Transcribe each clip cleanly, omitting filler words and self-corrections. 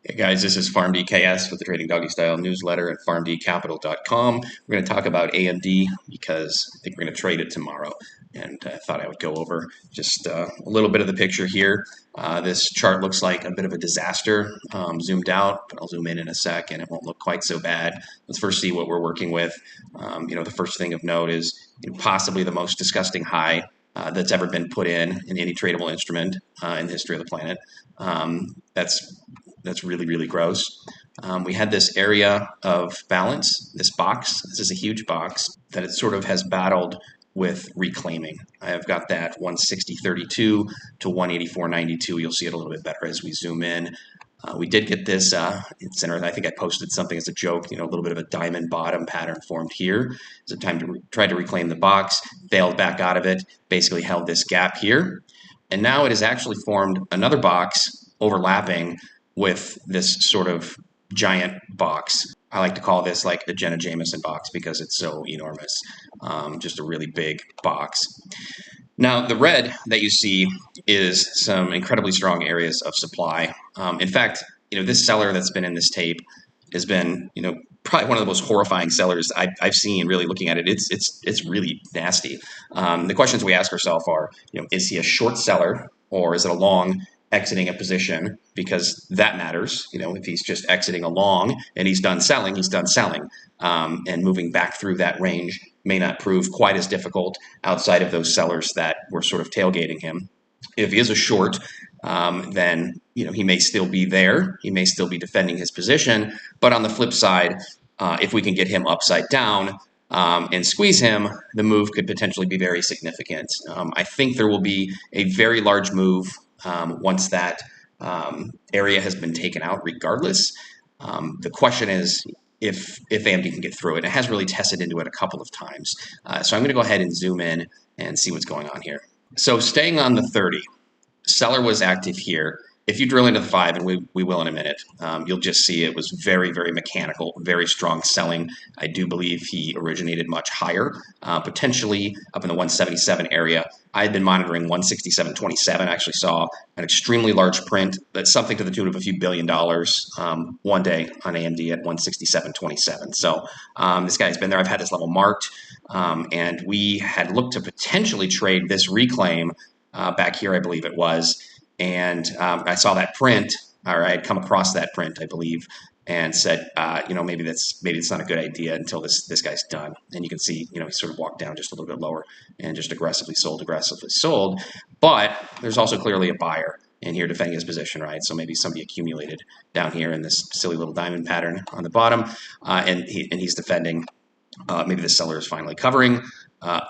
Hey guys, this is 𝗪𝗶𝗴𝗵 with the Trading Doggy Style newsletter at 𝗪𝗶𝗴𝗵.com. We're going to talk about AMD because I think we're going to trade it tomorrow, and I thought I would go over just a little bit of the picture here. This chart looks like a bit of a disaster zoomed out, but I'll zoom in a sec and it won't look quite so bad. Let's first see what we're working with. The first thing of note is possibly the most disgusting high that's ever been put in any tradable instrument in the history of the planet. That's really, really gross. We had this area of balance, this box. This is a huge box that it sort of has battled with reclaiming. I have got that 160.32 to 184.92. You'll see it a little bit better as we zoom in. We did get this center. I think I posted something as a joke, a little bit of a diamond bottom pattern formed here. It's a time to try to reclaim the box, failed back out of it, basically held this gap here. And now it has actually formed another box overlapping with this sort of giant box. I like to call this like the 𝗧𝗵𝘁𝗂𝗽𝗀 box because it's so enormous, just a really big box. Now, the red that you see is some incredibly strong areas of supply. In fact, this seller that's been in this tape has been, probably one of the most horrifying sellers I've seen. Really looking at it, it's really nasty. The questions we ask ourselves are, is he a short seller or is it a long exiting a position? Because that matters. If he's just exiting a long and he's done selling, and moving back through that range may not prove quite as difficult outside of those sellers that were sort of tailgating him. If he is a short, then he may still be there. He may still be defending his position. But on the flip side, if we can get him upside down and squeeze him, the move could potentially be very significant. I think there will be a very large move once that area has been taken out regardless. The question is if AMD can get through it. It has really tested into it a couple of times. So I'm going to go ahead and zoom in and see what's going on here. So staying on the 30, seller was active here. If you drill into the 5, and we will in a minute, you'll just see it was very, very mechanical, very strong selling. I do believe he originated much higher, potentially up in the 177 area. I had been monitoring 167.27. I actually saw an extremely large print that's something to the tune of a few $1 billion one day on AMD at 167.27. So this guy's been there. I've had this level marked, and we had looked to potentially trade this reclaim back here, I believe it was. And I saw that print, or I had come across that print, I believe, and said, maybe it's not a good idea until this guy's done. And you can see, he sort of walked down just a little bit lower and just aggressively sold. But there's also clearly a buyer in here defending his position, right? So maybe somebody accumulated down here in this silly little diamond pattern on the bottom, and he's defending. Maybe the seller is finally covering.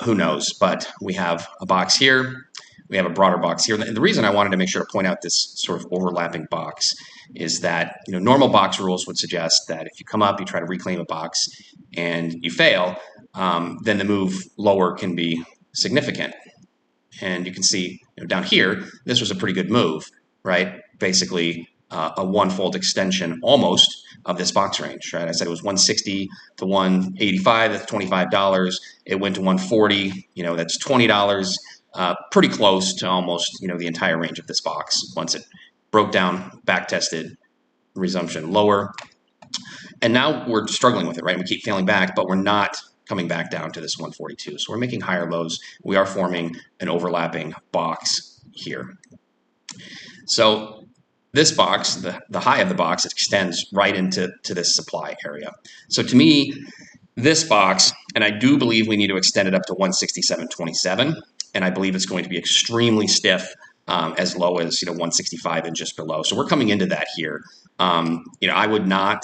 Who knows? But we have a box here. We have a broader box here. And the reason I wanted to make sure to point out this sort of overlapping box is that, normal box rules would suggest that if you come up, you try to reclaim a box and you fail, then the move lower can be significant. And you can see down here, this was a pretty good move, right? Basically a one-fold extension almost of this box range, right? I said it was 160 to 185, that's $25. It went to 140, that's $20. Pretty close to almost, the entire range of this box. Once it broke down, back tested, resumption lower. And now we're struggling with it, right? We keep failing back, but we're not coming back down to this 142. So we're making higher lows. We are forming an overlapping box here. So this box, the high of the box, extends right into this supply area. So to me, this box, and I do believe we need to extend it up to 167.27. And I believe it's going to be extremely stiff as low as 165 and just below. So we're coming into that here. I would not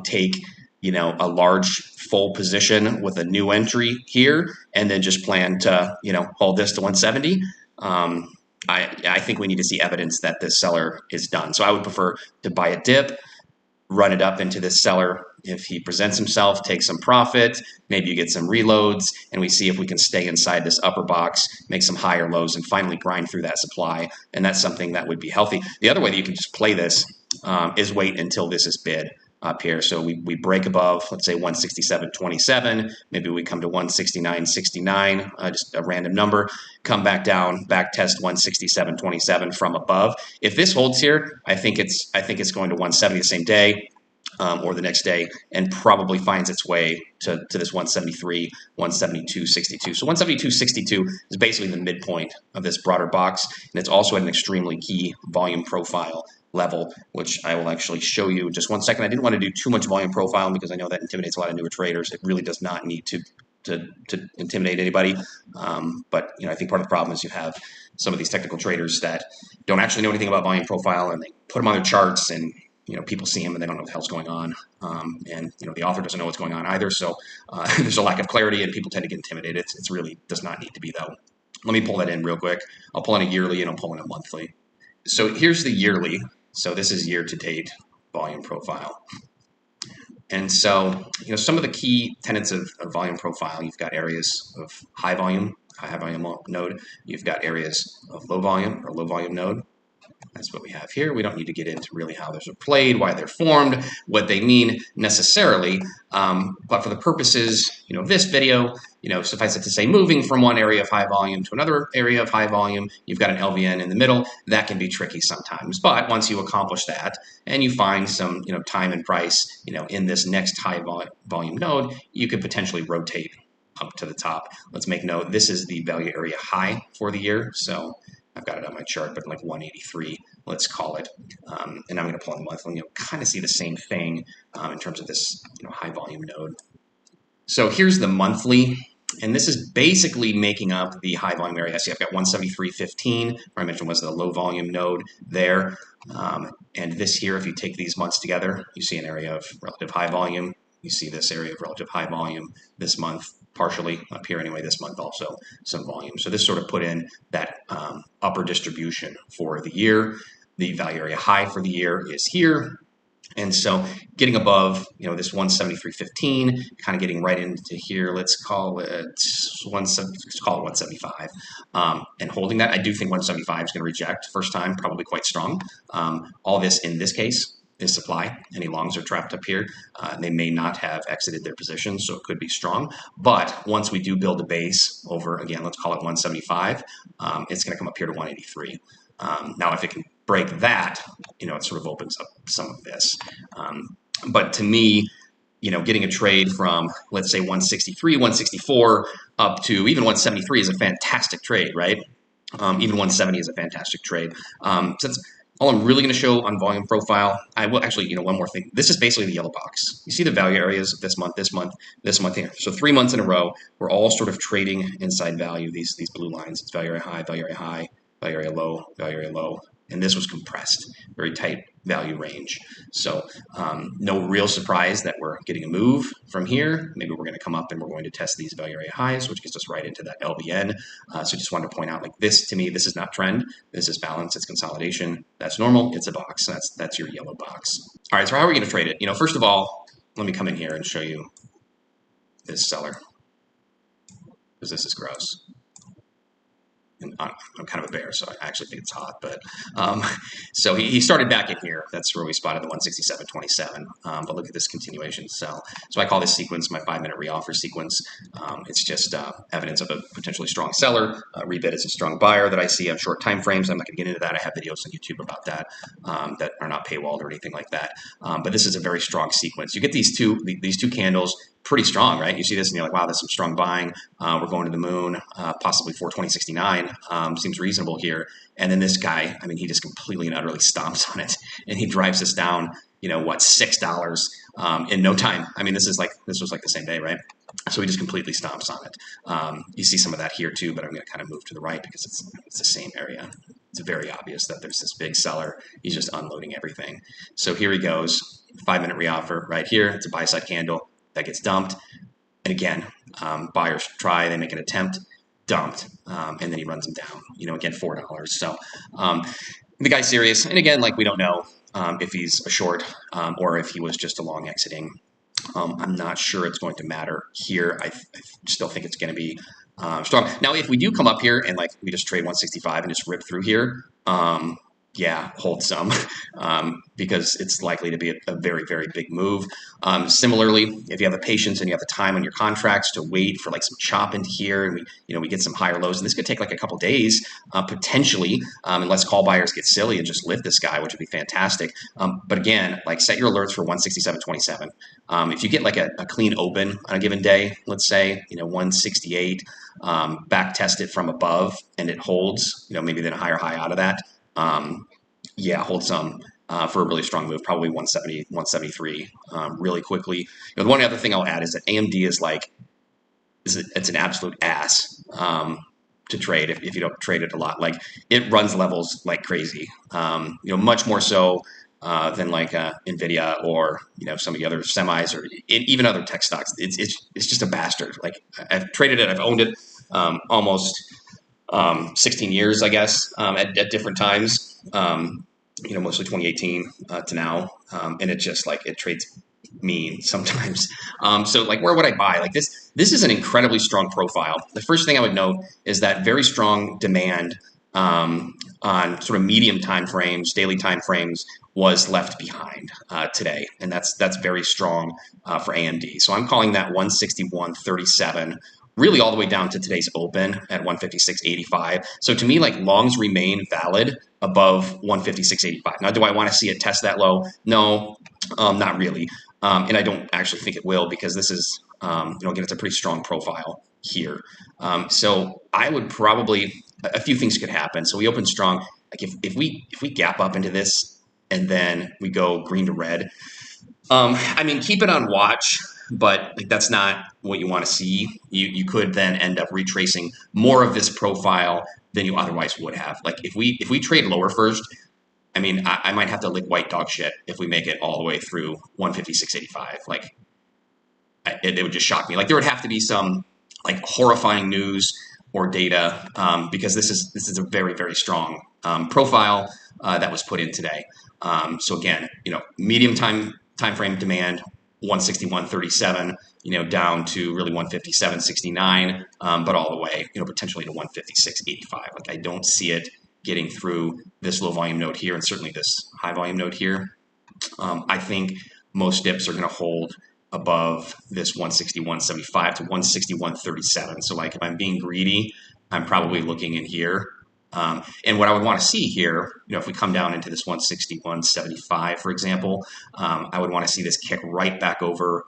take a large full position with a new entry here and then just plan to hold this to 170. I think we need to see evidence that this seller is done. So I would prefer to buy a dip, run it up into this seller. If he presents himself, take some profit, maybe you get some reloads, and we see if we can stay inside this upper box, make some higher lows, and finally grind through that supply. And that's something that would be healthy. The other way that you can just play this is wait until this is bid. up here. So we break above, let's say 167.27. Maybe we come to 169.69, just a random number. Come back down, back test 167.27 from above. If this holds here, I think it's going to 170 the same day. Or the next day, and probably finds its way to this 173, 172.62. So 172.62 is basically the midpoint of this broader box, and it's also at an extremely key volume profile level, which I will actually show you in just one second. I didn't want to do too much volume profiling because I know that intimidates a lot of newer traders. It really does not need to intimidate anybody. But I think part of the problem is you have some of these technical traders that don't actually know anything about volume profile, and they put them on their charts, and people see them and they don't know what the hell's going on. And the author doesn't know what's going on either. So there's a lack of clarity, and people tend to get intimidated. It's really does not need to be, though. Let me pull that in real quick. I'll pull in a yearly and I'll pull in a monthly. So here's the yearly. So this is year-to-date volume profile. And so, some of the key tenets of volume profile, you've got areas of high volume node. You've got areas of low volume or low volume node. That's what we have here. We don't need to get into really how those are played, why they're formed, what they mean necessarily. But for the purposes, of this video, suffice it to say, moving from one area of high volume to another area of high volume, you've got an LVN in the middle. That can be tricky sometimes. But once you accomplish that and you find some, time and price, in this next high volume node, you could potentially rotate up to the top. Let's make note, this is the value area high for the year. So I've got it on my chart, but like 183, let's call it. And I'm going to pull in the monthly, kind of see the same thing in terms of this, high volume node. So here's the monthly, and this is basically making up the high volume area. See, I've got 173.15, where I mentioned was the low volume node there. And this here, if you take these months together, you see an area of relative high volume. You see this area of relative high volume this month, partially up here anyway, this month also some volume. So this sort of put in that upper distribution for the year. The value area high for the year is here. And so getting above, this 173.15, kind of getting right into here, let's call it 175. And holding that, I do think 175 is going to reject first time, probably quite strong. All this in this case is supply. Any longs are trapped up here. They may not have exited their positions, so it could be strong. But once we do build a base over, again, let's call it 175, it's going to come up here to 183. Now, if it can break that, it sort of opens up some of this. But to me, getting a trade from, let's say, 163, 164 up to even 173 is a fantastic trade, right? Even 170 is a fantastic trade. So that's all I'm really going to show on volume profile. I will actually, one more thing. This is basically the yellow box. You see the value areas of this month, this month, this month here. So 3 months in a row, we're all sort of trading inside value, these blue lines. It's value area high, value area high, value area low, value area low. And this was compressed, very tight value range. So no real surprise that we're getting a move from here. Maybe we're going to come up and we're going to test these value area highs, which gets us right into that LVN. So just wanted to point out, like this, to me, this is not trend. This is balance. It's consolidation. That's normal. It's a box. That's your yellow box. All right, so how are we going to trade it? First of all, let me come in here and show you this seller, because this is gross. And I'm kind of a bear, so I actually think it's hot. But so he started back in here. That's where we spotted the 167.27. But look at this continuation sell. So I call this sequence my 5-minute reoffer sequence. It's just evidence of a potentially strong seller. Rebid is a strong buyer that I see on short time frames. I'm not going to get into that. I have videos on YouTube about that that are not paywalled or anything like that. But this is a very strong sequence. You get these two candles. Pretty strong, right? You see this and you're like, wow, there's some strong buying. We're going to the moon, possibly 420.69. Seems reasonable here. And then this guy, he just completely and utterly stomps on it, and he drives us down, $6 in no time. This was like the same day, right? So he just completely stomps on it. You see some of that here too, but I'm going to kind of move to the right because it's the same area. It's very obvious that there's this big seller. He's just unloading everything. So here he goes, 5-minute reoffer right here. It's a buy side candle. That gets dumped, and again, buyers try, they make an attempt, dumped, and then he runs them down, again, $4. So the guy's serious, and again, we don't know if he's a short or if he was just a long exiting. I'm not sure it's going to matter here. I still think it's going to be strong. Now, if we do come up here and we just trade 165 and just rip through here, yeah, hold some because it's likely to be a very, very big move. Similarly, if you have the patience and you have the time on your contracts to wait for like some chop into here, and we get some higher lows, and this could take like a couple days potentially, unless call buyers get silly and just lift this guy, which would be fantastic. But again, like set your alerts for 167.27. If you get like a clean open on a given day, let's say 168, back test it from above, and it holds, maybe then a higher high out of that. Yeah, hold some for a really strong move, probably 170, 173 really quickly. The one other thing I'll add is that AMD is like, it's an absolute ass to trade if you don't trade it a lot. Like it runs levels like crazy, much more so than like NVIDIA or some of the other semis or even other tech stocks. It's just a bastard. Like I've traded it, I've owned it almost 16 years, I guess, at different times, mostly 2018 to now. And it just like, it trades mean sometimes. So like, where would I buy? Like this is an incredibly strong profile. The first thing I would note is that very strong demand on sort of medium time frames, daily time frames was left behind today. And that's very strong for AMD. So I'm calling that 161.37 really all the way down to today's open at 156.85. So to me, like longs remain valid above 156.85. Now, do I want to see it test that low? No, not really. And I don't actually think it will because this is, again, it's a pretty strong profile here. So I would probably, a few things could happen. So we open strong. Like if we gap up into this and then we go green to red, I mean, keep it on watch, but like, that's not what you want to see. You could then end up retracing more of this profile than you otherwise would have. Like if we trade lower first, I mean, I might have to lick white dog shit if we make it all the way through 156.85. Like it would just shock me. Like there would have to be some like horrifying news or data because this is a very, very strong profile that was put in today. So again, medium time frame demand 161.37, down to really 157.69, but all the way, potentially to 156.85. Like I don't see it getting through this low volume node here and certainly this high volume node here. I think most dips are going to hold above this 161.75 to 161.37. So like if I'm being greedy, I'm probably looking in here. And what I would want to see here, if we come down into this 161.75, for example, I would want to see this kick right back over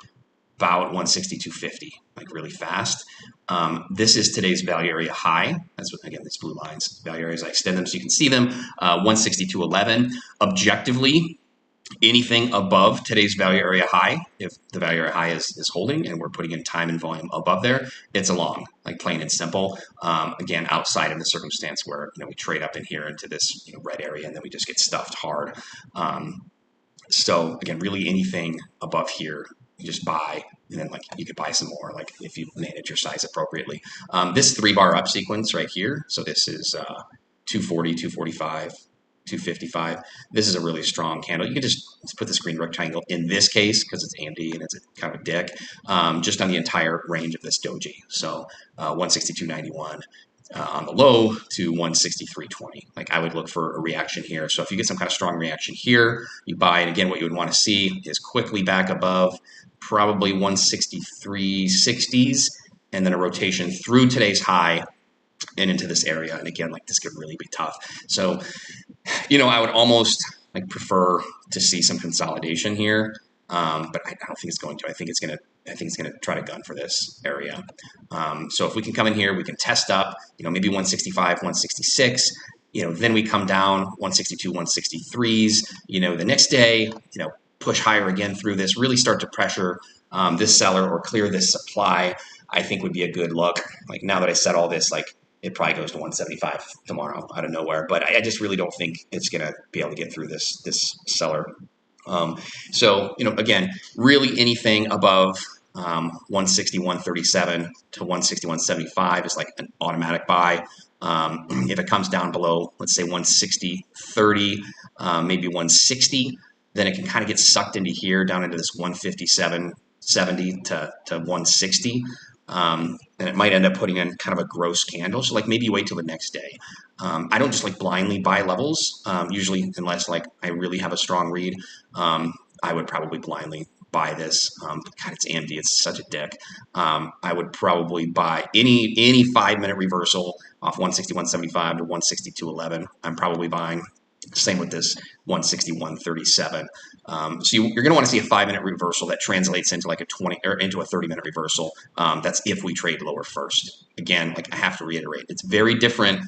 about 162.50, like really fast. This is today's value area high. That's what, again, these blue lines, value areas, I extend them so you can see them, 162.11. Objectively, anything above today's value area high, if the value area high is holding and we're putting in time and volume above there, it's a long, like plain and simple. Again, outside of the circumstance where we trade up in here into this red area and then we just get stuffed hard. So again, really anything above here, you just buy, and then like you could buy some more, like if you manage your size appropriately. This 3-bar up sequence right here, so this is 240, 245. 255. This is a really strong candle. You can just put this green rectangle in this case because it's AMD and it's kind of a dick, just on the entire range of this doji. So 162.91 on the low to 163.20. Like I would look for a reaction here. So if you get some kind of strong reaction here, you buy it. Again, what you would want to see is quickly back above probably 163.60s and then a rotation through today's high and into this area. And again, like this could really be tough. So, I would almost like prefer to see some consolidation here. But I don't think it's going to. I think it's gonna try to gun for this area. So if we can come in here, we can test up, maybe 165, 166. Then we come down 162, 163s. The next day, push higher again through this, really start to pressure this seller or clear this supply. I think would be a good look. Like now that I said all this, like it probably goes to 175 tomorrow out of nowhere. But I just really don't think it's going to be able to get through this seller. So, again, really anything above 161.37 to 161.75 is like an automatic buy. If it comes down below, let's say 160.30, maybe 160, then it can kind of get sucked into here down into this 157.70 to 160. And it might end up putting in kind of a gross candle. So like maybe wait till the next day. I don't just like blindly buy levels. Usually, unless like I really have a strong read, I would probably blindly buy this. God, it's AMD. It's such a dick. I would probably buy any 5-minute reversal off 161.75 to 162.11. I'm probably buying. Same with this 161.37. So you're going to want to see a 5-minute reversal that translates into like a 20 or into a 30-minute reversal. That's if we trade lower first. Again, like I have to reiterate, it's very different.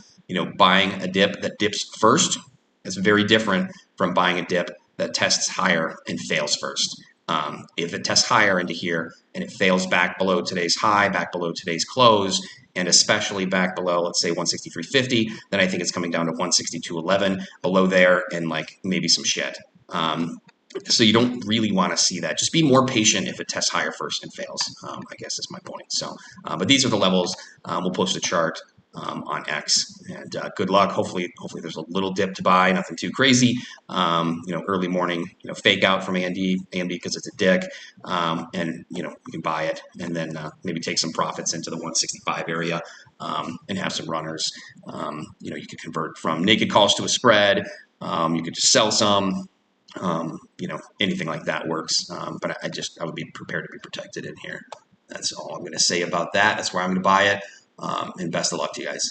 Buying a dip that dips first is very different from buying a dip that tests higher and fails first. If it tests higher into here and it fails back below today's high, back below today's close, and especially back below, let's say 163.50, then I think it's coming down to 162.11 below there and like maybe some shit. So you don't really want to see that. Just be more patient if it tests higher first and fails, I guess is my point. So, but these are the levels. We'll post a chart on X, and good luck. Hopefully there's a little dip to buy, nothing too crazy. Early morning, fake out from AMD because it's a dick, and you can buy it and then maybe take some profits into the 165 area and have some runners. You could convert from naked calls to a spread. You could just sell some. Anything like that works. But I would be prepared to be protected in here. That's all I'm going to say about that. That's where I'm going to buy it. And best of luck to you guys.